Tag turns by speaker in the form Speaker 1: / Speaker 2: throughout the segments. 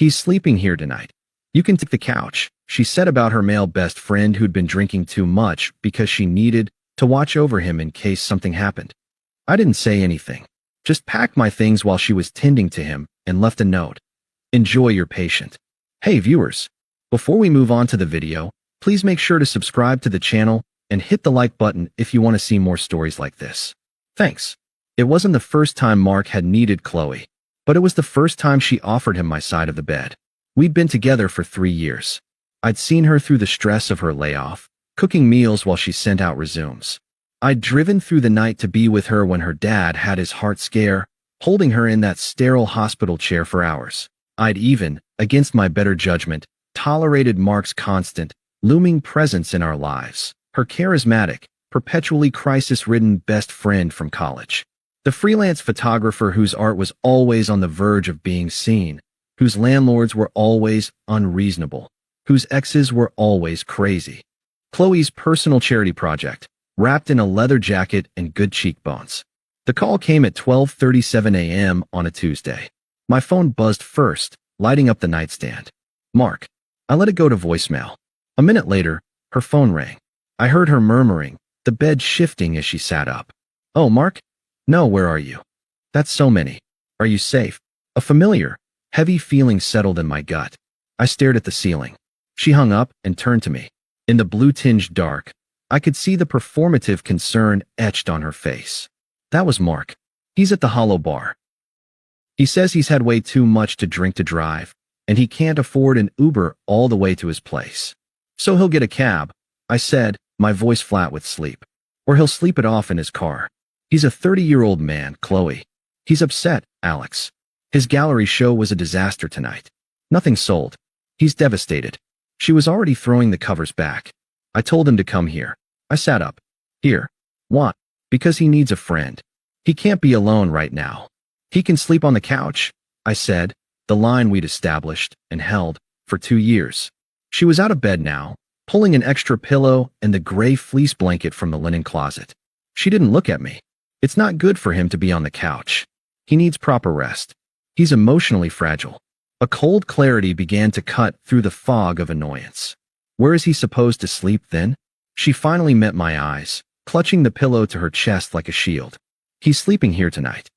Speaker 1: He's sleeping here tonight. You can take the couch, she said about her male best friend who'd been drinking too much because she needed to watch over him in case something happened. I didn't say anything. Just packed my things while she was tending to him and left a note. Enjoy your patient. Hey viewers, before we move on to the video, please make sure to subscribe to the channel and hit the like button if you want to see more stories like this. Thanks. It wasn't the first time Mark had needed Chloe, but it was the first time she offered him my side of the bed. We'd been together for 3 years. I'd seen her through the stress of her layoff, cooking meals while she sent out resumes. I'd driven through the night to be with her when her dad had his heart scare, holding her in that sterile hospital chair for hours. I'd even, against my better judgment, tolerated Mark's constant, looming presence in our lives, her charismatic, perpetually crisis-ridden best friend from college. The freelance photographer whose art was always on the verge of being seen, whose landlords were always unreasonable, whose exes were always crazy. Chloe's personal charity project, wrapped in a leather jacket and good cheekbones. The call came at 12:37 a.m. on a Tuesday. My phone buzzed first, lighting up the nightstand. Mark. I let it go to voicemail. A minute later, her phone rang. I heard her murmuring, the bed shifting as she sat up. Oh, Mark? No, where are you? That's so many. Are you safe? A familiar, heavy feeling settled in my gut. I stared at the ceiling. She hung up and turned to me. In the blue-tinged dark, I could see the performative concern etched on her face. That was Mark. He's at the Hollow Bar. He says he's had way too much to drink to drive, and he can't afford an Uber all the way to his place. So he'll get a cab, I said, my voice flat with sleep. Or he'll sleep it off in his car. He's a 30-year-old man, Chloe. He's upset, Alex. His gallery show was a disaster tonight. Nothing sold. He's devastated. She was already throwing the covers back. I told him to come here. I sat up. Here. What? Because he needs a friend. He can't be alone right now. He can sleep on the couch, I said, the line we'd established and held for 2 years. She was out of bed now, pulling an extra pillow and the gray fleece blanket from the linen closet. She didn't look at me. It's not good for him to be on the couch. He needs proper rest. He's emotionally fragile. A cold clarity began to cut through the fog of annoyance. Where is he supposed to sleep then? She finally met my eyes, clutching the pillow to her chest like a shield. He's sleeping here tonight.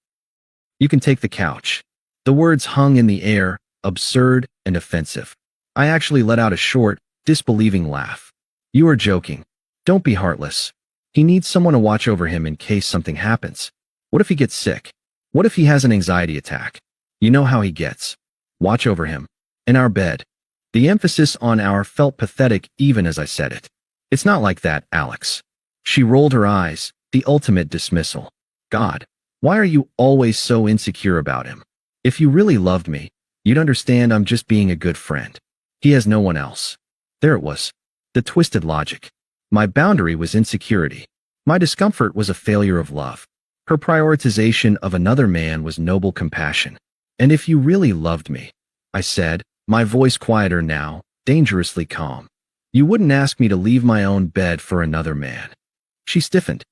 Speaker 1: You can take the couch. The words hung in the air, absurd and offensive. I actually let out a short, disbelieving laugh. You are joking. Don't be heartless. He needs someone to watch over him in case something happens. What if he gets sick? What if he has an anxiety attack? You know how he gets. Watch over him. In our bed. The emphasis on our felt pathetic even as I said it. It's not like that, Alex. She rolled her eyes, the ultimate dismissal. God, why are you always so insecure about him? If you really loved me, you'd understand I'm just being a good friend. He has no one else. There it was. The twisted logic. My boundary was insecurity. My discomfort was a failure of love. Her prioritization of another man was noble compassion. And if you really loved me, I said, my voice quieter now, dangerously calm, you wouldn't ask me to leave my own bed for another man. She stiffened.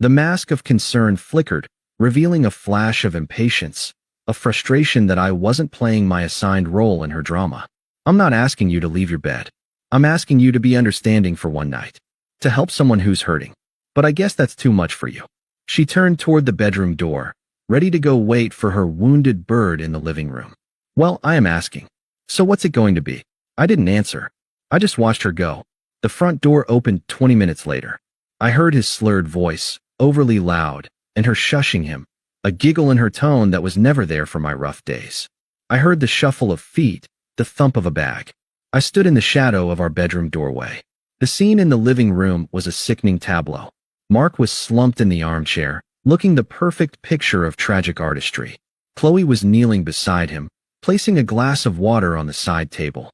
Speaker 1: The mask of concern flickered, revealing a flash of impatience, a frustration that I wasn't playing my assigned role in her drama. I'm not asking you to leave your bed. I'm asking you to be understanding for one night. To help someone who's hurting. But I guess that's too much for you. She turned toward the bedroom door, ready to go wait for her wounded bird in the living room. Well, I am asking. So what's it going to be? I didn't answer. I just watched her go. The front door opened 20 minutes later. I heard his slurred voice, overly loud, and her shushing him, a giggle in her tone that was never there for my rough days. I heard the shuffle of feet, the thump of a bag. I stood in the shadow of our bedroom doorway. The scene in the living room was a sickening tableau. Mark was slumped in the armchair, looking the perfect picture of tragic artistry. Chloe was kneeling beside him, placing a glass of water on the side table.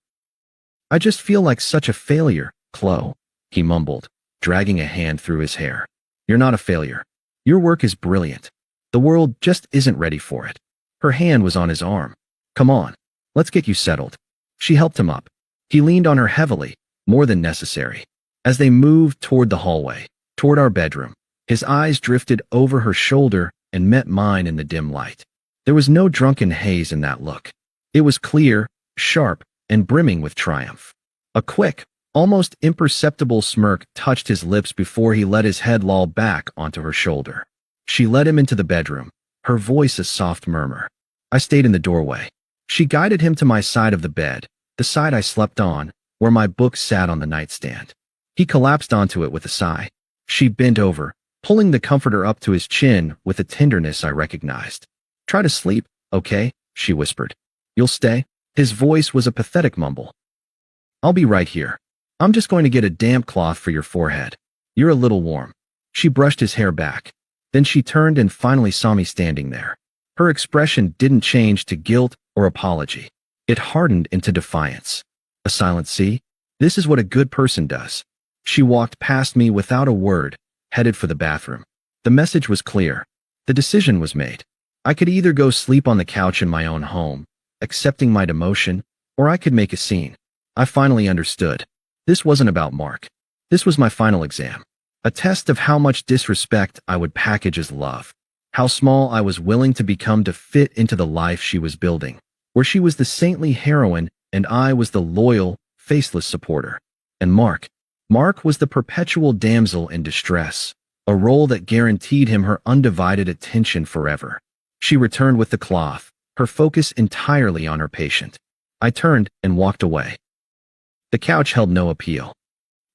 Speaker 1: I just feel like such a failure, Chloe, he mumbled, dragging a hand through his hair. You're not a failure. Your work is brilliant. The world just isn't ready for it. Her hand was on his arm. Come on, let's get you settled. She helped him up. He leaned on her heavily, more than necessary. As they moved toward the hallway, toward our bedroom, his eyes drifted over her shoulder and met mine in the dim light. There was no drunken haze in that look. It was clear, sharp, and brimming with triumph. A quick, almost imperceptible smirk touched his lips before he let his head loll back onto her shoulder. She led him into the bedroom, her voice a soft murmur. I stayed in the doorway. She guided him to my side of the bed, the side I slept on, where my book sat on the nightstand. He collapsed onto it with a sigh. She bent over, pulling the comforter up to his chin with a tenderness I recognized. "Try to sleep, okay?" she whispered. "You'll stay?" His voice was a pathetic mumble. "I'll be right here. I'm just going to get a damp cloth for your forehead. You're a little warm." She brushed his hair back. Then she turned and finally saw me standing there. Her expression didn't change to guilt or apology. It hardened into defiance. A silent "see? This is what a good person does." She walked past me without a word, headed for the bathroom. The message was clear. The decision was made. I could either go sleep on the couch in my own home, accepting my demotion, or I could make a scene. I finally understood. This wasn't about Mark. This was my final exam. A test of how much disrespect I would package as love. How small I was willing to become to fit into the life she was building, where she was the saintly heroine and I was the loyal, faceless supporter. And Mark was the perpetual damsel in distress, a role that guaranteed him her undivided attention forever. She returned with the cloth, her focus entirely on her patient. I turned and walked away. The couch held no appeal.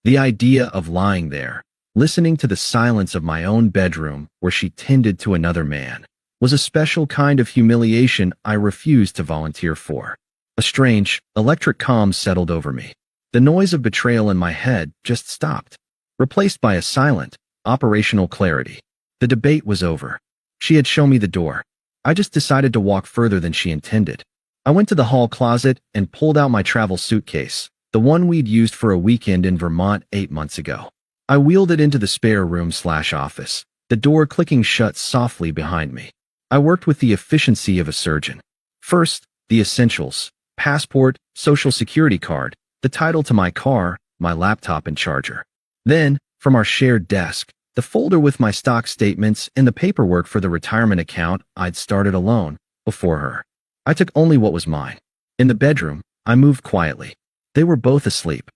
Speaker 1: The idea of lying there, listening to the silence of my own bedroom where she tended to another man, was a special kind of humiliation I refused to volunteer for. A strange, electric calm settled over me. The noise of betrayal in my head just stopped, replaced by a silent, operational clarity. The debate was over. She had shown me the door. I just decided to walk further than she intended. I went to the hall closet and pulled out my travel suitcase, the one we'd used for a weekend in Vermont 8 months ago. I wheeled it into the spare room/office, the door clicking shut softly behind me. I worked with the efficiency of a surgeon. First, the essentials: passport, social security card, the title to my car, my laptop and charger. Then, from our shared desk, the folder with my stock statements and the paperwork for the retirement account I'd started alone, before her. I took only what was mine. In the bedroom, I moved quietly. They were both asleep.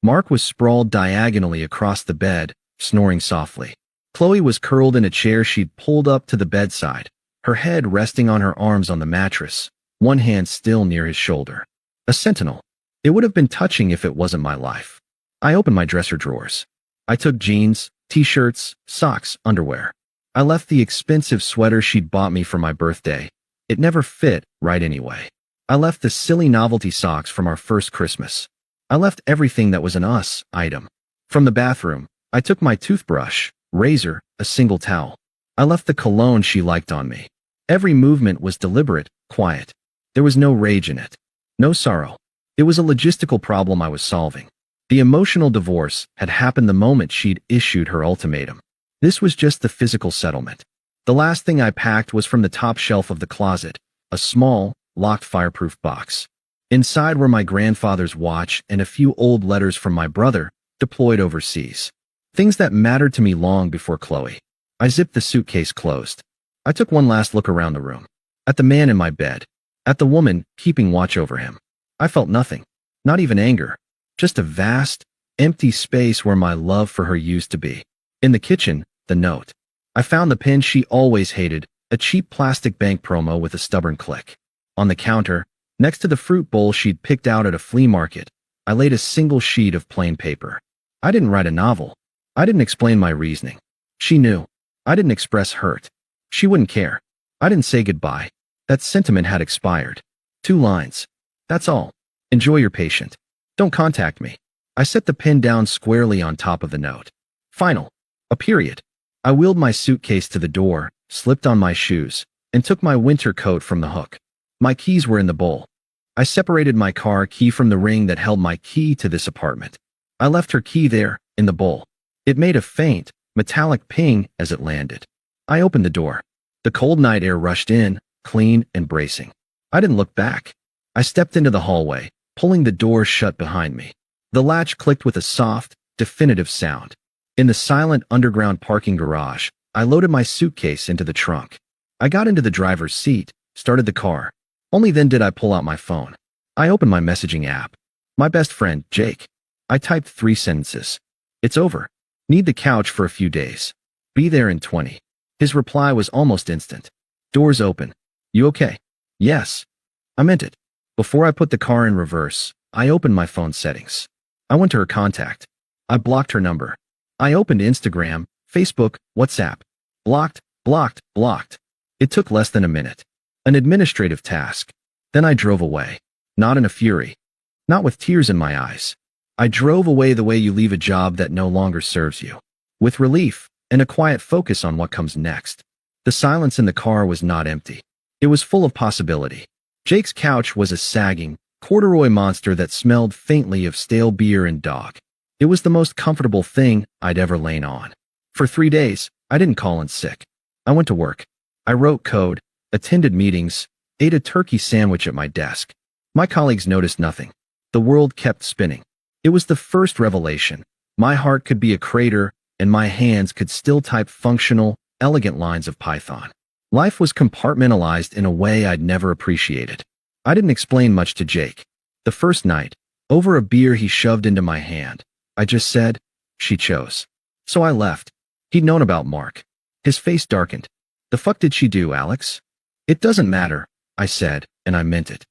Speaker 1: Mark was sprawled diagonally across the bed, snoring softly. Chloe was curled in a chair she'd pulled up to the bedside, her head resting on her arms on the mattress, one hand still near his shoulder. A sentinel. It would have been touching if it wasn't my life. I opened my dresser drawers. I took jeans, t-shirts, socks, underwear. I left the expensive sweater she'd bought me for my birthday. It never fit right anyway. I left the silly novelty socks from our first Christmas. I left everything that was an us item. From the bathroom, I took my toothbrush, razor, a single towel. I left the cologne she liked on me. Every movement was deliberate, quiet. There was no rage in it. No sorrow. It was a logistical problem I was solving. The emotional divorce had happened the moment she'd issued her ultimatum. This was just the physical settlement. The last thing I packed was from the top shelf of the closet, a small, locked fireproof box. Inside were my grandfather's watch and a few old letters from my brother, deployed overseas. Things that mattered to me long before Chloe. I zipped the suitcase closed. I took one last look around the room. At the man in my bed. At the woman keeping watch over him. I felt nothing. Not even anger. Just a vast, empty space where my love for her used to be. In the kitchen, the note. I found the pen she always hated, a cheap plastic bank promo with a stubborn click. On the counter, next to the fruit bowl she'd picked out at a flea market, I laid a single sheet of plain paper. I didn't write a novel. I didn't explain my reasoning. She knew. I didn't express hurt. She wouldn't care. I didn't say goodbye. That sentiment had expired. 2 lines. That's all. Enjoy your patient. Don't contact me. I set the pen down squarely on top of the note. Final. A period. I wheeled my suitcase to the door, slipped on my shoes, and took my winter coat from the hook. My keys were in the bowl. I separated my car key from the ring that held my key to this apartment. I left her key there, in the bowl. It made a faint, metallic ping as it landed. I opened the door. The cold night air rushed in, clean and bracing. I didn't look back. I stepped into the hallway, pulling the door shut behind me. The latch clicked with a soft, definitive sound. In the silent underground parking garage, I loaded my suitcase into the trunk. I got into the driver's seat, started the car. Only then did I pull out my phone. I opened my messaging app. My best friend, Jake. I typed 3 sentences. It's over. Need the couch for a few days. Be there in 20. His reply was almost instant. Doors open. You okay? Yes. I meant it. Before I put the car in reverse, I opened my phone settings. I went to her contact. I blocked her number. I opened Instagram, Facebook, WhatsApp. Blocked, blocked, blocked. It took less than a minute. An administrative task. Then I drove away. Not in a fury. Not with tears in my eyes. I drove away the way you leave a job that no longer serves you. With relief and a quiet focus on what comes next. The silence in the car was not empty. It was full of possibility. Jake's couch was a sagging, corduroy monster that smelled faintly of stale beer and dog. It was the most comfortable thing I'd ever lain on. For 3 days, I didn't call in sick. I went to work. I wrote code, attended meetings, ate a turkey sandwich at my desk. My colleagues noticed nothing. The world kept spinning. It was the first revelation. My heart could be a crater, and my hands could still type functional, elegant lines of Python. Life was compartmentalized in a way I'd never appreciated. I didn't explain much to Jake. The first night, over a beer he shoved into my hand, I just said, she chose. So I left. He'd known about Mark. His face darkened. The fuck did she do, Alex? It doesn't matter, I said, and I meant it.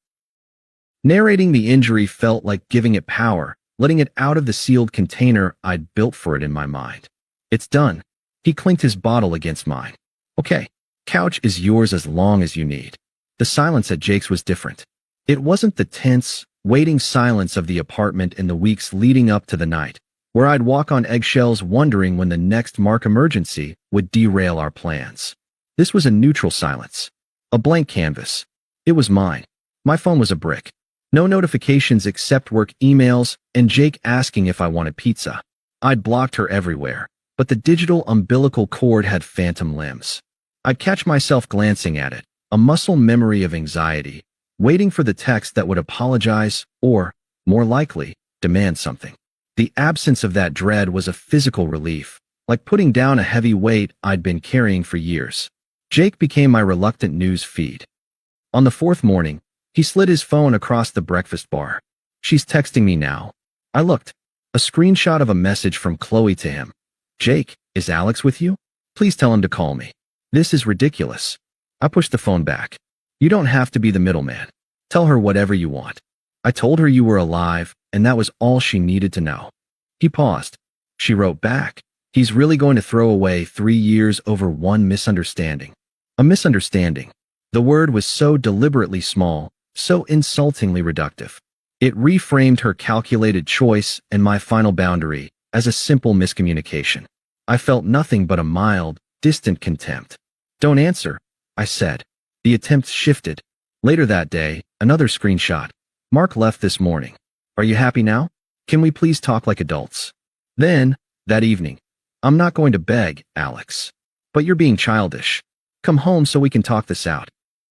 Speaker 1: Narrating the injury felt like giving it power, letting it out of the sealed container I'd built for it in my mind. It's done. He clinked his bottle against mine. Okay, couch is yours as long as you need. The silence at Jake's was different. It wasn't the tense, waiting silence of the apartment in the weeks leading up to the night, where I'd walk on eggshells wondering when the next Mark emergency would derail our plans. This was a neutral silence. A blank canvas. It was mine. My phone was a brick. No notifications except work emails and Jake asking if I wanted pizza. I'd blocked her everywhere, but the digital umbilical cord had phantom limbs. I'd catch myself glancing at it, a muscle memory of anxiety, waiting for the text that would apologize or, more likely, demand something. The absence of that dread was a physical relief, like putting down a heavy weight I'd been carrying for years. Jake became my reluctant news feed. On the 4th morning, he slid his phone across the breakfast bar. She's texting me now. I looked. A screenshot of a message from Chloe to him. Jake, is Alex with you? Please tell him to call me. This is ridiculous. I pushed the phone back. You don't have to be the middleman. Tell her whatever you want. I told her you were alive, and that was all she needed to know. He paused. She wrote back. He's really going to throw away 3 years over one misunderstanding. A misunderstanding. The word was so deliberately small, so insultingly reductive. It reframed her calculated choice and my final boundary as a simple miscommunication. I felt nothing but a mild, distant contempt. Don't answer, I said. The attempt shifted. Later that day, another screenshot. Mark left this morning. Are you happy now? Can we please talk like adults? Then, that evening. I'm not going to beg, Alex. But you're being childish. Come home so we can talk this out.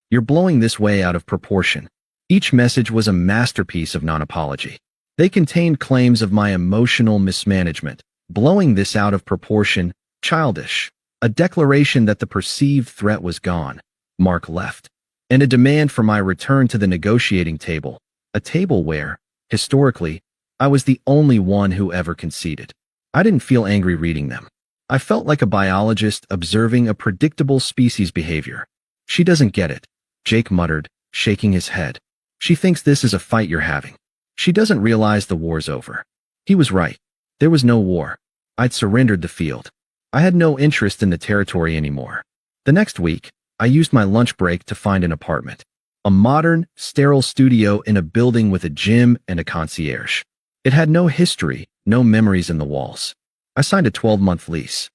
Speaker 1: You're blowing this way out of proportion. Each message was a masterpiece of non-apology. They contained claims of my emotional mismanagement, blowing this out of proportion, childish, a declaration that the perceived threat was gone, Mark left, and a demand for my return to the negotiating table, a table where, historically, I was the only one who ever conceded. I didn't feel angry reading them. I felt like a biologist observing a predictable species behavior. She doesn't get it, Jake muttered, shaking his head. She thinks this is a fight you're having. She doesn't realize the war's over. He was right. There was no war. I'd surrendered the field. I had no interest in the territory anymore. The next week, I used my lunch break to find an apartment. A modern, sterile studio in a building with a gym and a concierge. It had no history, no memories in the walls. I signed a 12-month lease.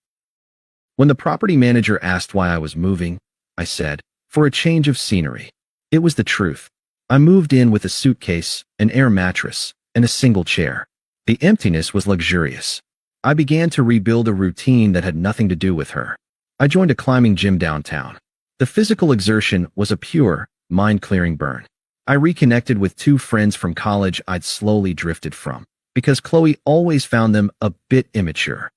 Speaker 1: When the property manager asked why I was moving, I said, for a change of scenery. It was the truth. I moved in with a suitcase, an air mattress, and a single chair. The emptiness was luxurious. I began to rebuild a routine that had nothing to do with her. I joined a climbing gym downtown. The physical exertion was a pure, mind-clearing burn. I reconnected with 2 friends from college I'd slowly drifted from, because Chloe always found them a bit immature.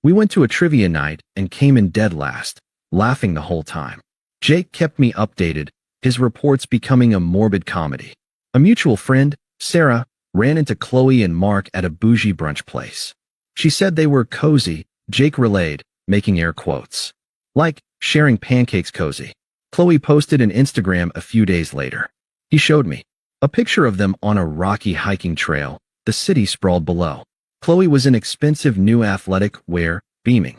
Speaker 1: We went to a trivia night and came in dead last, laughing the whole time. Jake kept me updated, his reports becoming a morbid comedy. A mutual friend, Sarah, ran into Chloe and Mark at a bougie brunch place. She said they were cozy, Jake relayed, making air quotes. Like, sharing pancakes cozy. Chloe posted an Instagram a few days later. He showed me a picture of them on a rocky hiking trail. The city sprawled below. Chloe was in expensive new athletic wear, beaming.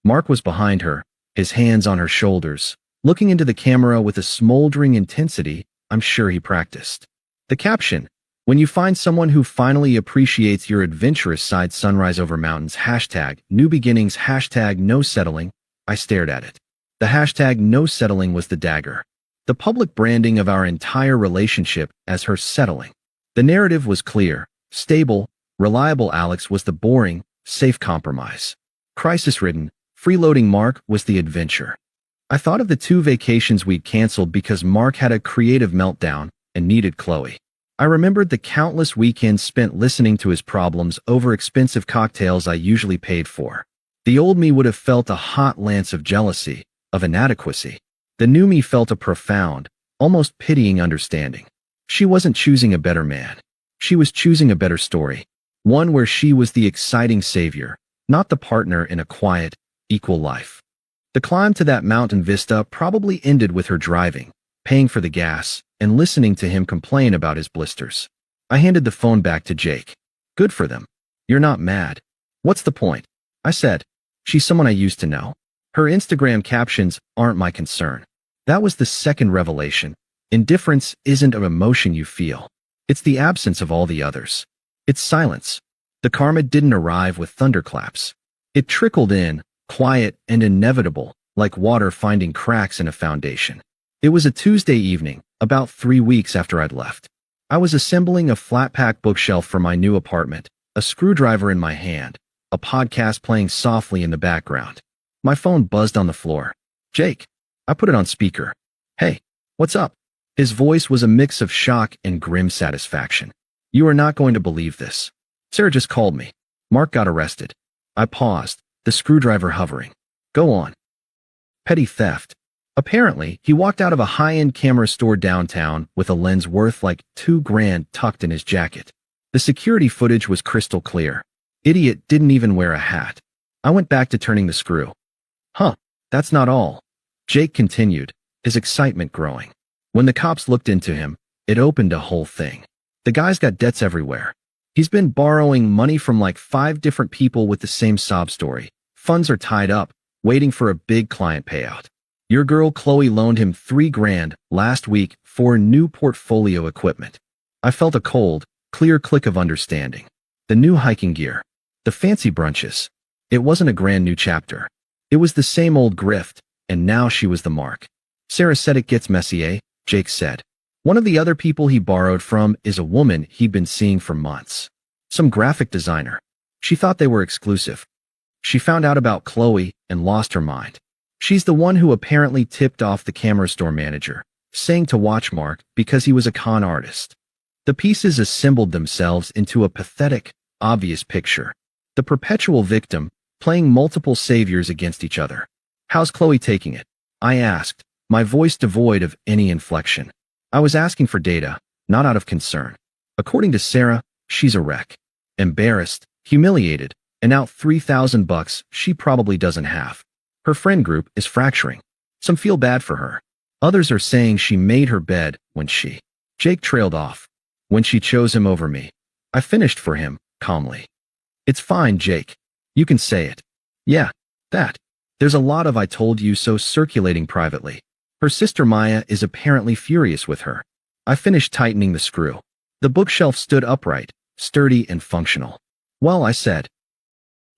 Speaker 1: Mark was behind her, his hands on her shoulders, looking into the camera with a smoldering intensity. I'm sure he practiced. The caption, when you find someone who finally appreciates your adventurous side, sunrise over mountains, hashtag new beginnings, hashtag no settling. I stared at it. The hashtag no settling was the dagger. The public branding of our entire relationship as her settling. The narrative was clear, stable, reliable. Alex was the boring, safe compromise. Crisis-ridden, freeloading Mark was the adventure. I thought of the 2 vacations we'd canceled because Mark had a creative meltdown and needed Chloe. I remembered the countless weekends spent listening to his problems over expensive cocktails I usually paid for. The old me would have felt a hot lance of jealousy, of inadequacy. The new me felt a profound, almost pitying understanding. She wasn't choosing a better man. She was choosing a better story. One where she was the exciting savior, not the partner in a quiet, equal life. The climb to that mountain vista probably ended with her driving, paying for the gas, and listening to him complain about his blisters. I handed the phone back to Jake. Good for them. You're not mad. What's the point? I said. She's someone I used to know. Her Instagram captions aren't my concern. That was the second revelation. Indifference isn't an emotion you feel. It's the absence of all the others. It's silence. The karma didn't arrive with thunderclaps. It trickled in, quiet and inevitable, like water finding cracks in a foundation. It was a Tuesday evening, about 3 weeks after I'd left. I was assembling a flat-pack bookshelf for my new apartment, a screwdriver in my hand, a podcast playing softly in the background. My phone buzzed on the floor. Jake. I put it on speaker. Hey, what's up? His voice was a mix of shock and grim satisfaction. You are not going to believe this. Sarah just called me. Mark got arrested. I paused, the screwdriver hovering. Go on. Petty theft. Apparently, he walked out of a high-end camera store downtown with a lens worth like $2,000 tucked in his jacket. The security footage was crystal clear. Idiot didn't even wear a hat. I went back to turning the screw. Huh, that's not all. Jake continued, his excitement growing. When the cops looked into him, it opened a whole thing. The guy's got debts everywhere. He's been borrowing money from like 5 different people with the same sob story. Funds are tied up, waiting for a big client payout. Your girl Chloe loaned him $3,000 last week for new portfolio equipment. I felt a cold, clear click of understanding. The new hiking gear. The fancy brunches. It wasn't a grand new chapter. It was the same old grift, and now she was the mark. Sarah said it gets messy, eh? Jake said. One of the other people he borrowed from is a woman he'd been seeing for months. Some graphic designer. She thought they were exclusive. She found out about Chloe and lost her mind. She's the one who apparently tipped off the camera store manager, saying to watch Mark because he was a con artist. The pieces assembled themselves into a pathetic, obvious picture. The perpetual victim, playing multiple saviors against each other. How's Chloe taking it? I asked, my voice devoid of any inflection. I was asking for data, not out of concern. According to Sarah, she's a wreck. Embarrassed, humiliated, and out $3,000 she probably doesn't have. Her friend group is fracturing. Some feel bad for her. Others are saying she made her bed when she... Jake trailed off. When she chose him over me. I finished for him, calmly. It's fine, Jake. You can say it. Yeah, that. There's a lot of I told you so circulating privately. Her sister Maya is apparently furious with her. I finished tightening the screw. The bookshelf stood upright, sturdy and functional. Well, I said.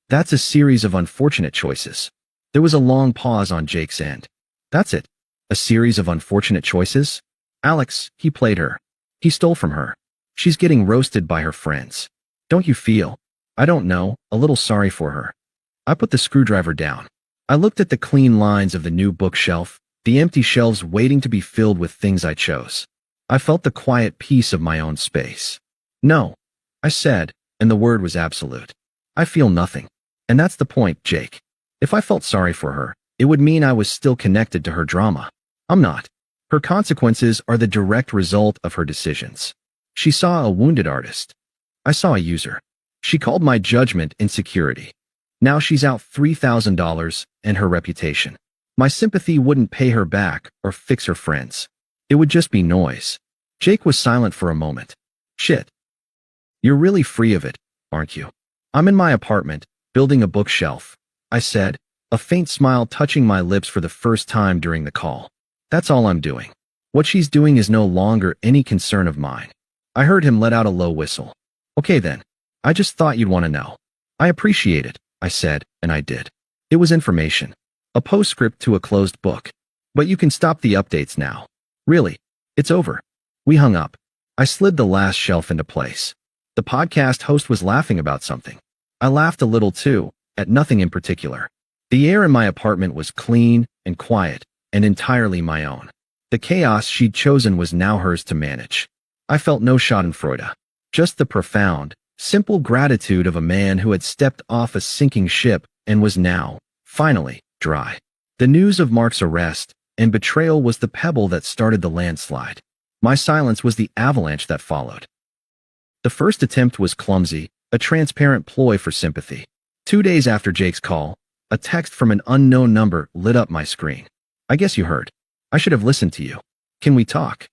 Speaker 1: That's a series of unfortunate choices. There was a long pause on Jake's end. That's it. A series of unfortunate choices? Alex, he played her. He stole from her. She's getting roasted by her friends. Don't you feel, I don't know, a little sorry for her? I put the screwdriver down. I looked at the clean lines of the new bookshelf, the empty shelves waiting to be filled with things I chose. I felt the quiet peace of my own space. No, I said, and the word was absolute. I feel nothing. And that's the point, Jake. If I felt sorry for her, it would mean I was still connected to her drama. I'm not. Her consequences are the direct result of her decisions. She saw a wounded artist. I saw a user. She called my judgment insecurity. Now she's out $3,000 and her reputation. My sympathy wouldn't pay her back or fix her friends. It would just be noise. Jake was silent for a moment. Shit. You're really free of it, aren't you? I'm in my apartment, building a bookshelf, I said, a faint smile touching my lips for the first time during the call. That's all I'm doing. What she's doing is no longer any concern of mine. I heard him let out a low whistle. Okay then. I just thought you'd want to know. I appreciate it, I said, and I did. It was information. A postscript to a closed book. But you can stop the updates now. Really. It's over. We hung up. I slid the last shelf into place. The podcast host was laughing about something. I laughed a little too, at nothing in particular. The air in my apartment was clean and quiet, and entirely my own. The chaos she'd chosen was now hers to manage. I felt no schadenfreude. Just the profound, simple gratitude of a man who had stepped off a sinking ship and was now, finally, dry. The news of Mark's arrest and betrayal was the pebble that started the landslide. My silence was the avalanche that followed. The first attempt was clumsy, a transparent ploy for sympathy. 2 days after Jake's call, a text from an unknown number lit up my screen. I guess you heard. I should have listened to you. Can we talk?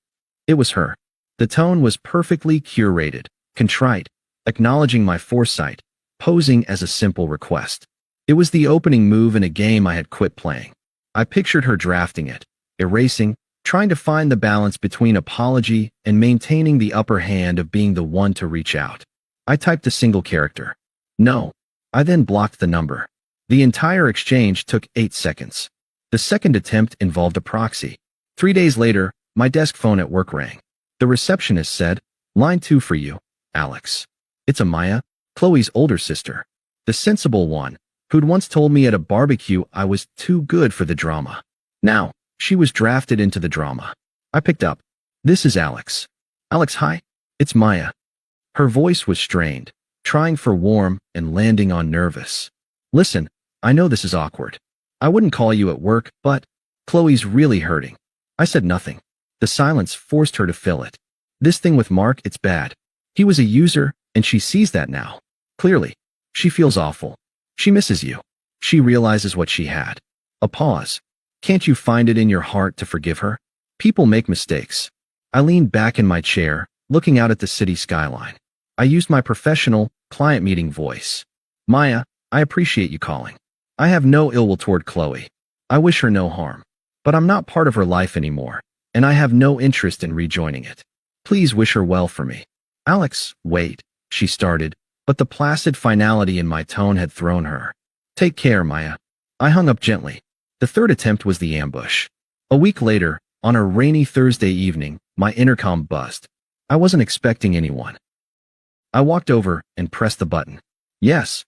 Speaker 1: It was her. The tone was perfectly curated, contrite, acknowledging my foresight, posing as a simple request. It was the opening move in a game I had quit playing. I pictured her drafting it, erasing, trying to find the balance between apology and maintaining the upper hand of being the one to reach out. I typed a single character. No. I then blocked the number. The entire exchange took 8 seconds. The second attempt involved a proxy. 3 days later, my desk phone at work rang. The receptionist said, "Line 2 for you, Alex." It's Amaya, Chloe's older sister. The sensible one, who'd once told me at a barbecue I was too good for the drama. Now, she was drafted into the drama. I picked up. "This is Alex." "Alex, hi. It's Maya." Her voice was strained, trying for warm and landing on nervous. "Listen, I know this is awkward. I wouldn't call you at work, but Chloe's really hurting." I said nothing. The silence forced her to fill it. "This thing with Mark, it's bad. He was a user, and she sees that now. Clearly. She feels awful. She misses you. She realizes what she had." A pause. "Can't you find it in your heart to forgive her? People make mistakes." I leaned back in my chair, looking out at the city skyline. I used my professional, client meeting voice. "Maya, I appreciate you calling. I have no ill will toward Chloe. I wish her no harm. But I'm not part of her life anymore, and I have no interest in rejoining it. Please wish her well for me." "Alex, wait," she started, but the placid finality in my tone had thrown her. "Take care, Maya." I hung up gently. The third attempt was the ambush. A week later, on a rainy Thursday evening, my intercom buzzed. I wasn't expecting anyone. I walked over and pressed the button. Yes.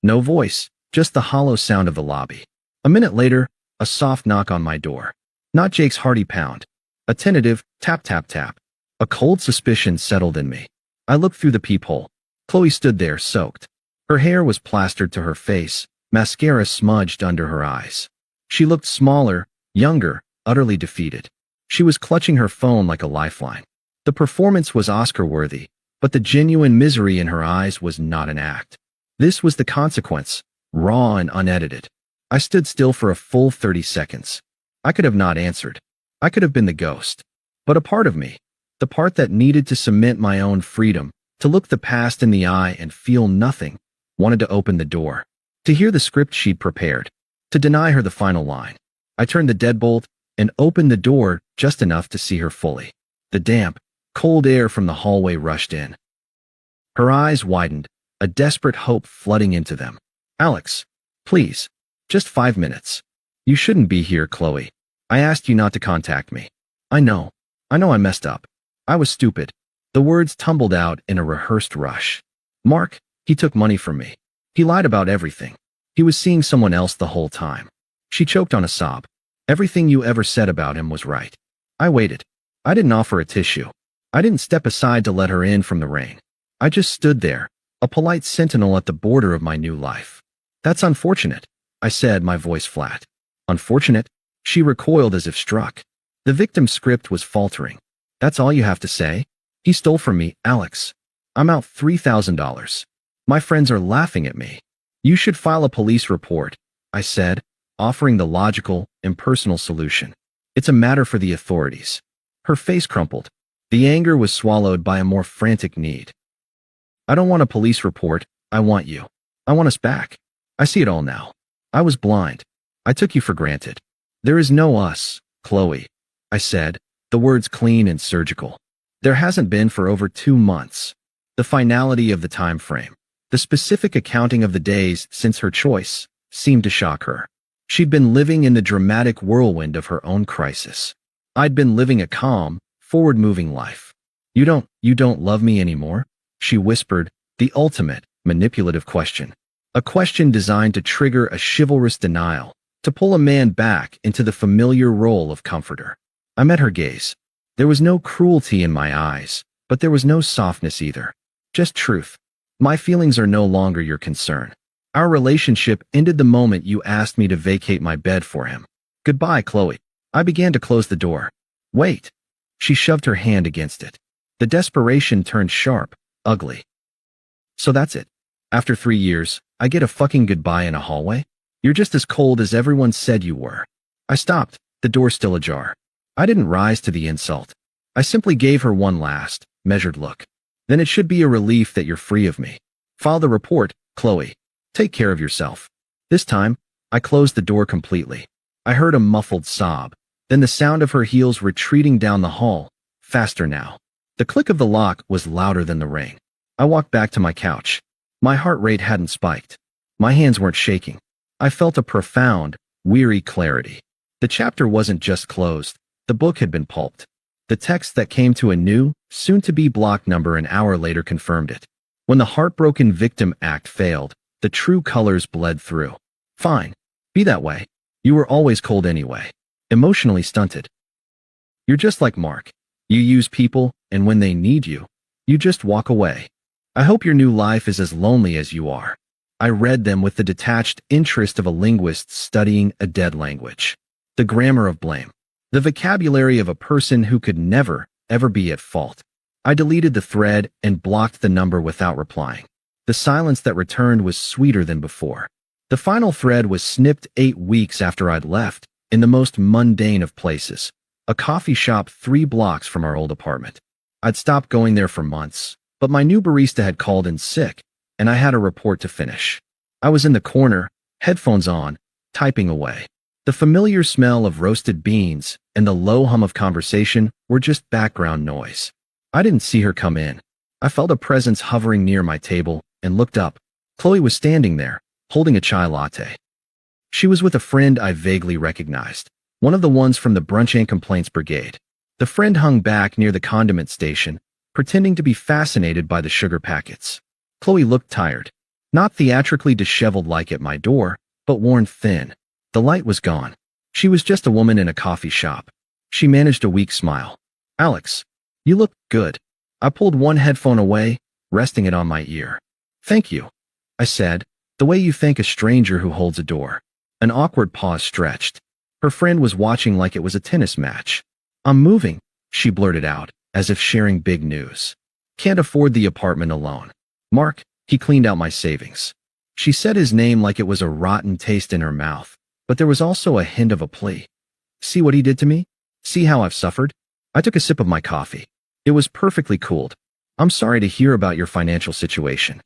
Speaker 1: No voice, just the hollow sound of the lobby. A minute later, a soft knock on my door. Not Jake's hearty pound. A tentative tap tap tap. A cold suspicion settled in me. I looked through the peephole. Chloe stood there, soaked. Her hair was plastered to her face, mascara smudged under her eyes. She looked smaller, younger, utterly defeated. She was clutching her phone like a lifeline. The performance was Oscar-worthy, but the genuine misery in her eyes was not an act. This was the consequence, raw and unedited. I stood still for a full 30 seconds. I could have not answered. I could have been the ghost. But a part of me, the part that needed to cement my own freedom, to look the past in the eye and feel nothing, wanted to open the door, to hear the script she'd prepared, to deny her the final line. I turned the deadbolt and opened the door just enough to see her fully. The damp, cold air from the hallway rushed in. Her eyes widened, a desperate hope flooding into them. "Alex, please, just 5 minutes. You shouldn't be here, Chloe. I asked you not to contact me. I know I messed up. I was stupid." The words tumbled out in a rehearsed rush. "Mark, he took money from me. He lied about everything. He was seeing someone else the whole time." She choked on a sob. "Everything you ever said about him was right." I waited. I didn't offer a tissue. I didn't step aside to let her in from the rain. I just stood there, a polite sentinel at the border of my new life. "That's unfortunate," I said, my voice flat. "Unfortunate?" She recoiled as if struck. The victim's script was faltering. "That's all you have to say?" He stole from me, Alex. I'm out $3,000. My friends are laughing at me. You should file a police report, I said, offering the logical, impersonal solution. It's a matter for the authorities. Her face crumpled. The anger was swallowed by a more frantic need. I don't want a police report. I want you. I want us back. I see it all now. I was blind. I took you for granted. There is no us, Chloe, I said, the words clean and surgical. There hasn't been for over 2 months. The finality of the time frame, the specific accounting of the days since her choice, seemed to shock her. She'd been living in the dramatic whirlwind of her own crisis. I'd been living a calm, forward-moving life. You don't love me anymore? She whispered, the ultimate, manipulative question. A question designed to trigger a chivalrous denial, to pull a man back into the familiar role of comforter. I met her gaze. There was no cruelty in my eyes, but there was no softness either. Just truth. My feelings are no longer your concern. Our relationship ended the moment you asked me to vacate my bed for him. Goodbye, Chloe. I began to close the door. Wait. She shoved her hand against it. The desperation turned sharp, ugly. So that's it. After 3 years, I get a fucking goodbye in a hallway? You're just as cold as everyone said you were. I stopped, the door still ajar. I didn't rise to the insult. I simply gave her one last, measured look. Then it should be a relief that you're free of me. File the report, Chloe. Take care of yourself. This time, I closed the door completely. I heard a muffled sob, then the sound of her heels retreating down the hall, faster now. The click of the lock was louder than the ring. I walked back to my couch. My heart rate hadn't spiked. My hands weren't shaking. I felt a profound, weary clarity. The chapter wasn't just closed. The book had been pulped. The text that came to a new, soon-to-be block number an hour later confirmed it. When the heartbroken victim act failed, the true colors bled through. Fine. Be that way. You were always cold anyway. Emotionally stunted. You're just like Mark. You use people, and when they need you, you just walk away. I hope your new life is as lonely as you are. I read them with the detached interest of a linguist studying a dead language. The grammar of blame. The vocabulary of a person who could never, ever be at fault. I deleted the thread and blocked the number without replying. The silence that returned was sweeter than before. The final thread was snipped 8 weeks after I'd left, in the most mundane of places, a coffee shop 3 blocks from our old apartment. I'd stopped going there for months, but my new barista had called in sick, and I had a report to finish. I was in the corner, headphones on, typing away. The familiar smell of roasted beans and the low hum of conversation were just background noise. I didn't see her come in. I felt a presence hovering near my table and looked up. Chloe was standing there, holding a chai latte. She was with a friend I vaguely recognized, one of the ones from the brunch and complaints brigade. The friend hung back near the condiment station, pretending to be fascinated by the sugar packets. Chloe looked tired, not theatrically disheveled like at my door, but worn thin. The light was gone. She was just a woman in a coffee shop. She managed a weak smile. Alex, you look good. I pulled one headphone away, resting it on my ear. Thank you, I said, the way you thank a stranger who holds a door. An awkward pause stretched. Her friend was watching like it was a tennis match. I'm moving, she blurted out, as if sharing big news. Can't afford the apartment alone. Mark, he cleaned out my savings. She said his name like it was a rotten taste in her mouth, but there was also a hint of a plea. See what he did to me? See how I've suffered? I took a sip of my coffee. It was perfectly cooled. I'm sorry to hear about your financial situation.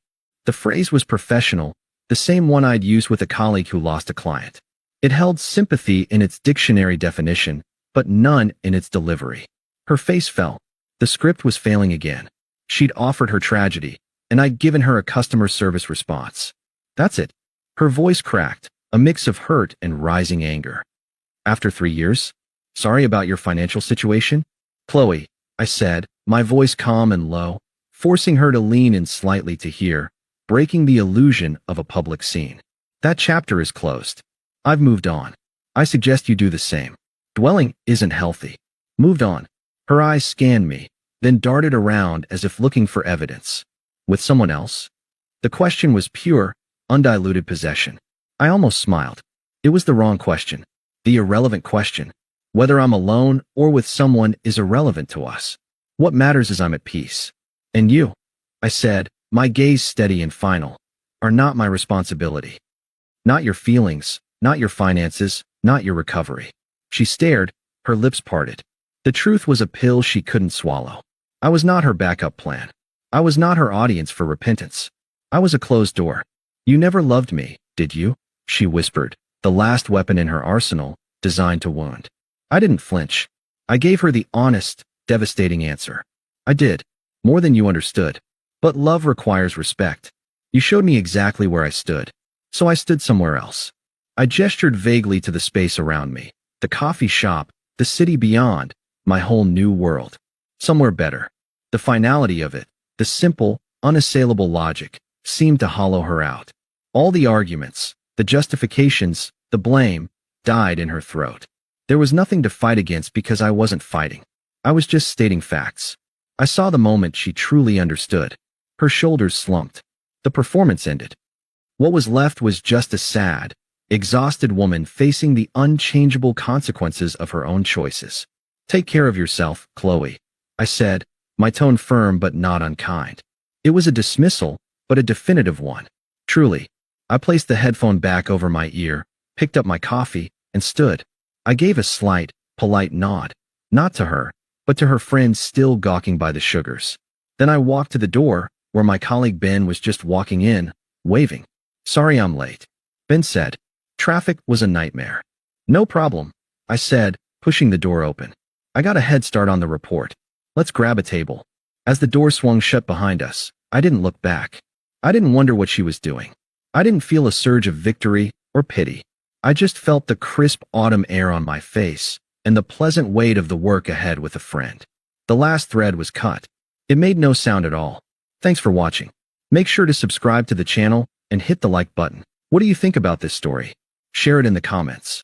Speaker 1: The phrase was professional, the same one I'd used with a colleague who lost a client. It held sympathy in its dictionary definition, but none in its delivery. Her face fell. The script was failing again. She'd offered her tragedy, and I'd given her a customer service response. That's it. Her voice cracked, a mix of hurt and rising anger. After 3 years? Sorry about your financial situation? Chloe, I said, my voice calm and low, forcing her to lean in slightly to hear, breaking the illusion of a public scene. That chapter is closed. I've moved on. I suggest you do the same. Dwelling isn't healthy. Moved on. Her eyes scanned me, then darted around as if looking for evidence. With someone else? The question was pure, undiluted possession. I almost smiled. It was the wrong question. The irrelevant question. Whether I'm alone or with someone is irrelevant to us. What matters is I'm at peace. And you, I said, my gaze steady and final, are not my responsibility. Not your feelings, not your finances, not your recovery. She stared, her lips parted. The truth was a pill she couldn't swallow. I was not her backup plan. I was not her audience for repentance. I was a closed door. You never loved me, did you? She whispered, the last weapon in her arsenal, designed to wound. I didn't flinch. I gave her the honest, devastating answer. I did. More than you understood. But love requires respect. You showed me exactly where I stood. So I stood somewhere else. I gestured vaguely to the space around me. The coffee shop, the city beyond, my whole new world. Somewhere better. The finality of it, the simple, unassailable logic, seemed to hollow her out. All the arguments, the justifications, the blame, died in her throat. There was nothing to fight against because I wasn't fighting. I was just stating facts. I saw the moment she truly understood. Her shoulders slumped. The performance ended. What was left was just a sad, exhausted woman facing the unchangeable consequences of her own choices. Take care of yourself, Chloe, I said, my tone firm but not unkind. It was a dismissal, but a definitive one. Truly. I placed the headphone back over my ear, picked up my coffee, and stood. I gave a slight, polite nod, not to her, but to her friend still gawking by the sugars. Then I walked to the door, where my colleague Ben was just walking in, waving. Sorry I'm late, Ben said. Traffic was a nightmare. No problem, I said, pushing the door open. I got a head start on the report. Let's grab a table. As the door swung shut behind us, I didn't look back. I didn't wonder what she was doing. I didn't feel a surge of victory or pity. I just felt the crisp autumn air on my face and the pleasant weight of the work ahead with a friend. The last thread was cut. It made no sound at all. Thanks for watching. Make sure to subscribe to the channel and hit the like button. What do you think about this story? Share it in the comments.